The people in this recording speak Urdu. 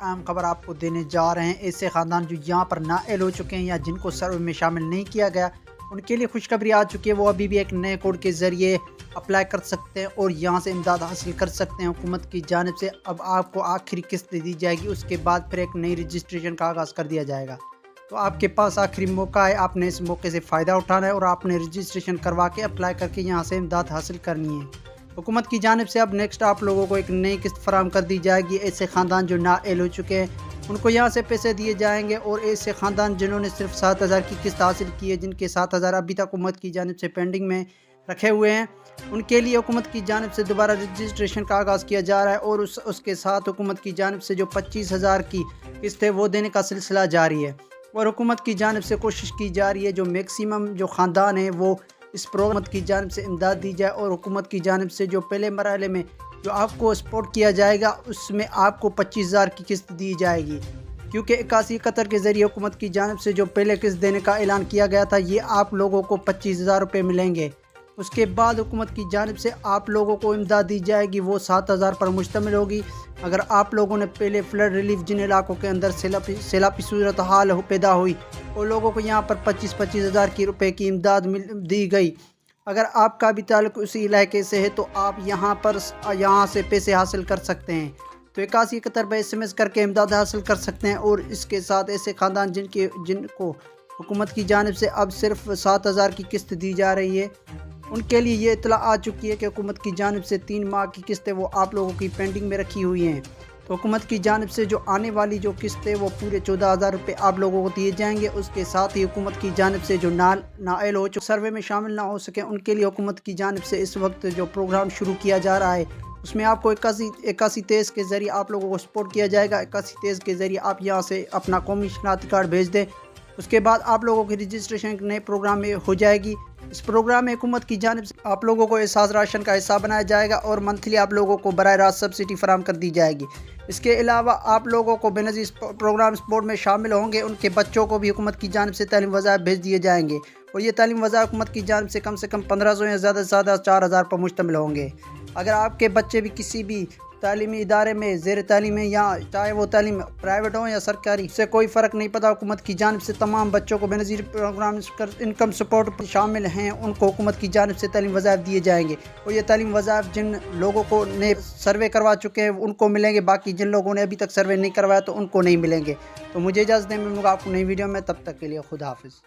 اہم خبر آپ کو دینے جا رہے ہیں۔ ایسے خاندان جو یہاں پر نااہل ہو چکے ہیں یا جن کو سروے میں شامل نہیں کیا گیا، ان کے لیے خوشخبری آ چکی ہے۔ وہ ابھی بھی ایک نئے کوڈ کے ذریعے اپلائی کر سکتے ہیں اور یہاں سے امداد حاصل کر سکتے ہیں حکومت کی جانب سے۔ اب آپ کو آخری قسط دی جائے گی، اس کے بعد پھر ایک نئی رجسٹریشن کا آغاز کر دیا جائے گا۔ تو آپ کے پاس آخری موقع ہے، آپ نے اس موقع سے فائدہ اٹھانا ہے اور آپ نے رجسٹریشن کروا کے اپلائی کر کے یہاں سے امداد حاصل کرنی ہے۔ حکومت کی جانب سے اب نیکسٹ آپ لوگوں کو ایک نئی قسط فراہم کر دی جائے گی۔ ایسے خاندان جو نااہل ہو چکے ہیں ان کو یہاں سے پیسے دیے جائیں گے، اور ایسے خاندان جنہوں نے صرف 7,000 کی قسط حاصل کی ہے، جن کے 7,000 ابھی تک حکومت کی جانب سے پینڈنگ میں رکھے ہوئے ہیں، ان کے لیے حکومت کی جانب سے دوبارہ رجسٹریشن کا آغاز کیا جا رہا ہے، اور اس کے ساتھ حکومت کی جانب سے جو 25,000 کی قسط ہے وہ دینے کا سلسلہ جاری ہے۔ اور حکومت کی جانب سے کوشش کی جا رہی ہے جو میکسیمم جو خاندان ہیں وہ اس پروگرام کی جانب سے امداد دی جائے، اور حکومت کی جانب سے جو پہلے مرحلے میں جو آپ کو سپورٹ کیا جائے گا اس میں آپ کو 25,000 کی قسط دی جائے گی، کیونکہ 8171 کے ذریعے حکومت کی جانب سے جو پہلے قسط دینے کا اعلان کیا گیا تھا، یہ آپ لوگوں کو 25,000 روپے ملیں گے۔ اس کے بعد حکومت کی جانب سے آپ لوگوں کو امداد دی جائے گی، وہ 7,000 پر مشتمل ہوگی۔ اگر آپ لوگوں نے پہلے فلڈ ریلیف جن علاقوں کے اندر سیلابی صورتحال پیدا ہوئی، وہ لوگوں کو یہاں پر 25,000 کی روپے کی امداد دی گئی۔ اگر آپ کا بھی تعلق اسی علاقے سے ہے تو آپ یہاں سے پیسے حاصل کر سکتے ہیں، تو 8171 پہ SMS کر کے امداد حاصل کر سکتے ہیں۔ اور اس کے ساتھ ایسے خاندان جن کو حکومت کی جانب سے اب صرف 7,000 کی قسط دی جا رہی ہے، ان کے لیے یہ اطلاع آ چکی ہے کہ حکومت کی جانب سے 3 ماہ کی قسطیں وہ آپ لوگوں کی پینڈنگ میں رکھی ہوئی ہیں۔ تو حکومت کی جانب سے جو آنے والی جو قسط ہے وہ پورے 14,000 روپے آپ لوگوں کو دیے جائیں گے۔ اس کے ساتھ ہی حکومت کی جانب سے جو نااہل ہو چکے سروے میں شامل نہ ہو سکے، ان کے لیے حکومت کی جانب سے اس وقت جو پروگرام شروع کیا جا رہا ہے، اس میں آپ کو 8123 کے ذریعے آپ لوگوں کو سپورٹ کیا جائے گا۔ 8123 کے ذریعے آپ یہاں سے اپنا قومی شناختی کارڈ بھیج دیں، اس کے بعد آپ لوگوں کی رجسٹریشن ایک نئے پروگرام میں ہو جائے گی۔ اس پروگرام میں حکومت کی جانب سے آپ لوگوں کو احساس راشن کا حصہ بنایا جائے گا، اور منتھلی آپ لوگوں کو براہ راست سبسڈی فراہم کر دی جائے گی۔ اس کے علاوہ آپ لوگوں کو بے نظیر پروگرام سپورٹ میں شامل ہوں گے، ان کے بچوں کو بھی حکومت کی جانب سے تعلیم وظائف بھیج دیے جائیں گے، اور یہ تعلیم وظائف حکومت کی جانب سے کم 1,500 یا زیادہ سے زیادہ 4,000 پر مشتمل ہوں گے۔ اگر آپ کے بچے بھی کسی بھی تعلیمی ادارے میں زیر تعلیم ہے، یا چاہے وہ تعلیم پرائیویٹ ہو یا سرکاری، اس سے کوئی فرق نہیں پڑتا، حکومت کی جانب سے تمام بچوں کو بے نظیر پروگرام انکم سپورٹ شامل ہیں، ان کو حکومت کی جانب سے تعلیم وظائف دیے جائیں گے، اور یہ تعلیم وظائف جن لوگوں کو نے سروے کروا چکے ہیں ان کو ملیں گے، باقی جن لوگوں نے ابھی تک سروے نہیں کروایا تو ان کو نہیں ملیں گے۔ تو مجھے اجازت دیں، ملوں گا آپ کو نئی ویڈیو میں، تب تک کے لیے خدا حافظ۔